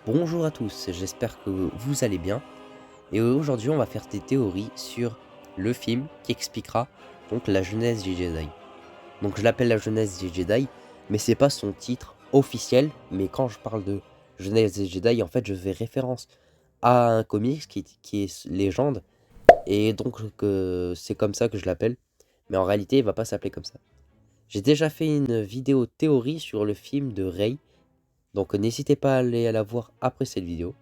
Bonjour à tous, j'espère que vous allez bien. Et aujourd'hui, on va faire des théories sur le film qui expliquera donc la genèse des Jedi. Donc je l'appelle la genèse des Jedi, mais c'est pas son titre officiel. Mais quand je parle de genèse des Jedi, en fait, je fais référence à un comics qui est légende, et donc c'est comme ça que je l'appelle. Mais en réalité, il va pas s'appeler comme ça. J'ai déjà fait une vidéo théorie sur le film de Rey, donc n'hésitez pas à aller la voir après cette vidéo.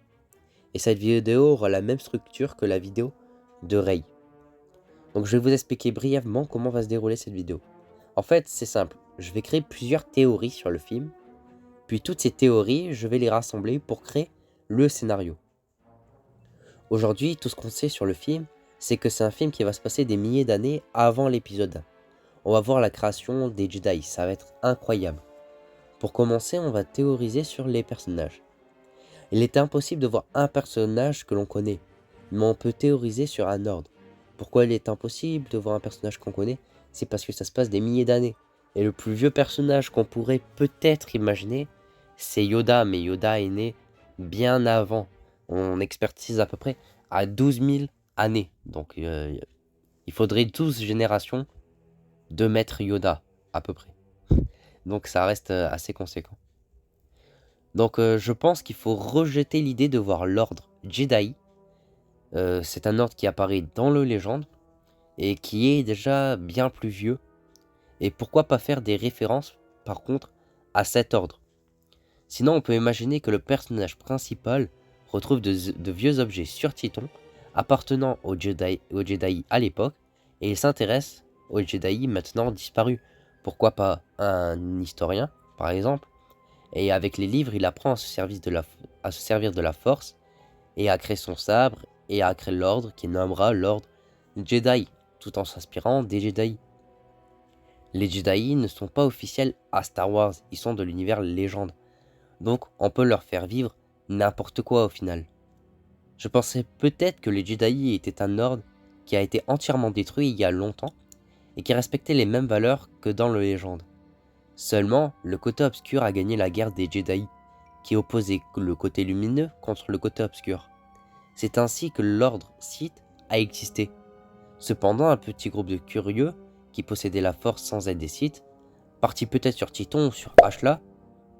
Et cette vidéo aura la même structure que la vidéo de Rey. Donc je vais vous expliquer brièvement comment va se dérouler cette vidéo. En fait, c'est simple, je vais créer plusieurs théories sur le film, puis toutes ces théories, je vais les rassembler pour créer le scénario. Aujourd'hui, tout ce qu'on sait sur le film, c'est que c'est un film qui va se passer des milliers d'années avant l'épisode 1. On va voir la création des Jedi, ça va être incroyable. Pour commencer, on va théoriser sur les personnages. Il est impossible de voir un personnage que l'on connaît, mais on peut théoriser sur un ordre. Pourquoi il est impossible de voir un personnage qu'on connaît? C'est parce que ça se passe des milliers d'années. Et le plus vieux personnage qu'on pourrait peut-être imaginer, c'est Yoda, mais Yoda est né bien avant. On expertise à peu près à 12 000 années. Donc il faudrait 12 générations de maître Yoda, à peu près. Donc ça reste assez conséquent. Donc je pense qu'il faut rejeter l'idée de voir l'ordre Jedi. C'est un ordre qui apparaît dans le légende et qui est déjà bien plus vieux. Et pourquoi pas faire des références, par contre, à cet ordre? Sinon, on peut imaginer que le personnage principal retrouve de vieux objets sur Titon appartenant aux Jedi à l'époque, et il s'intéresse aux Jedi maintenant disparus. Pourquoi pas un historien, par exemple? Et avec les livres, il apprend à se servir de la force et à créer son sabre et à créer l'ordre qui nommera l'ordre Jedi, tout en s'inspirant des Jedi. Les Jedi ne sont pas officiels à Star Wars, ils sont de l'univers légende. Donc on peut leur faire vivre n'importe quoi au final. Je pensais peut-être que les Jedi étaient un ordre qui a été entièrement détruit il y a longtemps et qui respectait les mêmes valeurs que dans le légende. Seulement, le côté obscur a gagné la guerre des Jedi, qui opposait le côté lumineux contre le côté obscur. C'est ainsi que l'ordre Sith a existé. Cependant, un petit groupe de curieux, qui possédaient la force sans être des Sith, partit peut-être sur Titon ou sur Ashla,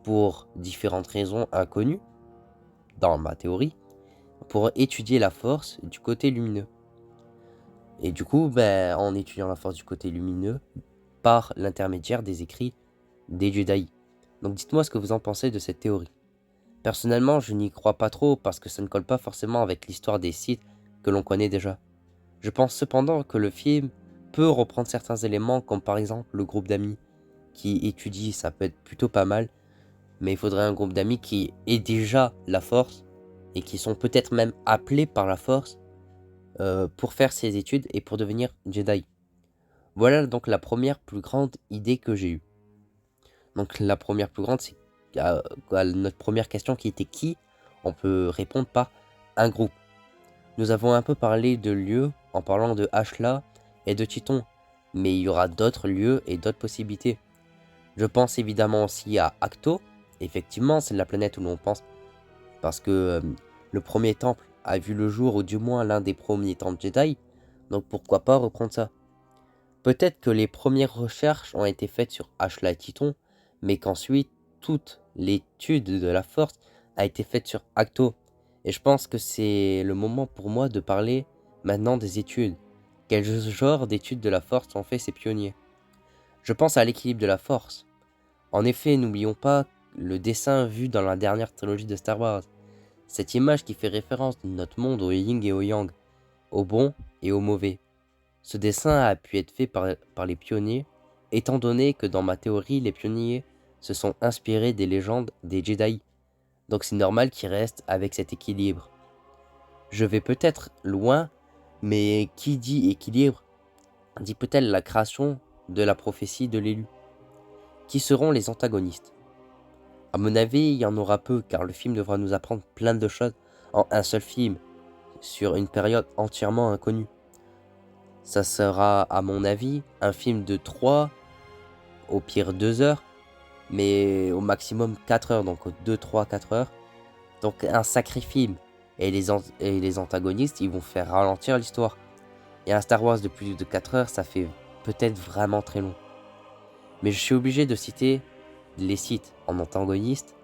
pour différentes raisons inconnues, dans ma théorie, pour étudier la force du côté lumineux. Et du coup, en étudiant la force du côté lumineux, par l'intermédiaire des écrits des Jedi. Donc dites-moi ce que vous en pensez de cette théorie. Personnellement, je n'y crois pas trop parce que ça ne colle pas forcément avec l'histoire des Sith que l'on connaît déjà. Je pense cependant que le film peut reprendre certains éléments comme par exemple le groupe d'amis qui étudie, ça peut être plutôt pas mal, mais il faudrait un groupe d'amis qui ait déjà la force et qui sont peut-être même appelés par la force pour faire ces études et pour devenir Jedi. Voilà donc la première plus grande idée que j'ai eue. Donc la première plus grande, c'est à notre première question qui était qui, on peut répondre par un groupe. Nous avons un peu parlé de lieux en parlant de Ashla et de Titon, mais il y aura d'autres lieux et d'autres possibilités. Je pense évidemment aussi à Acto. Effectivement, c'est la planète où l'on pense parce que le premier temple a vu le jour, ou du moins l'un des premiers temples Jedi, donc pourquoi pas reprendre ça. Peut-être que les premières recherches ont été faites sur Ashla et Titon, mais qu'ensuite toute l'étude de la force a été faite sur Acto. Et je pense que c'est le moment pour moi de parler maintenant des études. Quel genre d'études de la force ont fait ces pionniers? Je pense à l'équilibre de la force. En effet, n'oublions pas le dessin vu dans la dernière trilogie de Star Wars. Cette image qui fait référence de notre monde au yin et au yang, au bon et au mauvais. Ce dessin a pu être fait par les pionniers, étant donné que dans ma théorie, les pionniers se sont inspirés des légendes des Jedi. Donc c'est normal qu'ils restent avec cet équilibre. Je vais peut-être loin, mais qui dit équilibre dit peut-être la création de la prophétie de l'élu. Qui seront les antagonistes? À mon avis, il y en aura peu, car le film devra nous apprendre plein de choses en un seul film, sur une période entièrement inconnue. Ça sera, à mon avis, un film de 3, au pire 2 heures, mais au maximum 4 heures, donc 2, 3, 4 heures. Donc un sacré film. Et les antagonistes, ils vont faire ralentir l'histoire. Et un Star Wars de plus de 4 heures, ça fait peut-être vraiment très long. Mais je suis obligé de citer les Sith en antagonistes.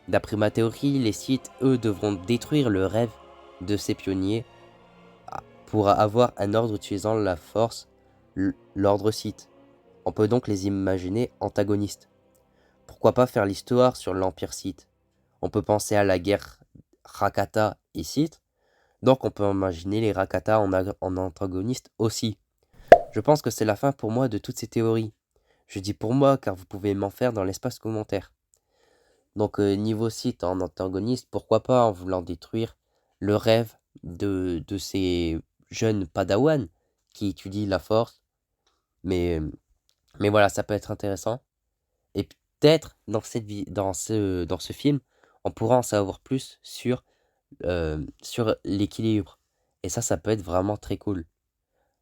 D'après ma théorie, les Sith, eux, devront détruire le rêve de ces pionniers pour avoir un ordre utilisant la force, l'ordre Sith. On peut donc les imaginer antagonistes. Pourquoi pas faire l'histoire sur l'Empire Sith? On peut penser à la guerre Rakata et Sith, donc on peut imaginer les Rakata en antagonistes aussi. Je pense que c'est la fin pour moi de toutes ces théories. Je dis pour moi car vous pouvez m'en faire dans l'espace commentaire. Donc niveau Sith en antagoniste, pourquoi pas en voulant détruire le rêve de ces jeunes Padawan qui étudient la force. Mais, mais voilà, ça peut être intéressant. Et peut-être dans ce film, on pourra en savoir plus sur l'équilibre. Et ça peut être vraiment très cool.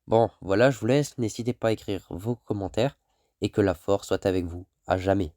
Bon, voilà, je vous laisse. N'hésitez pas à écrire vos commentaires et que la force soit avec vous à jamais.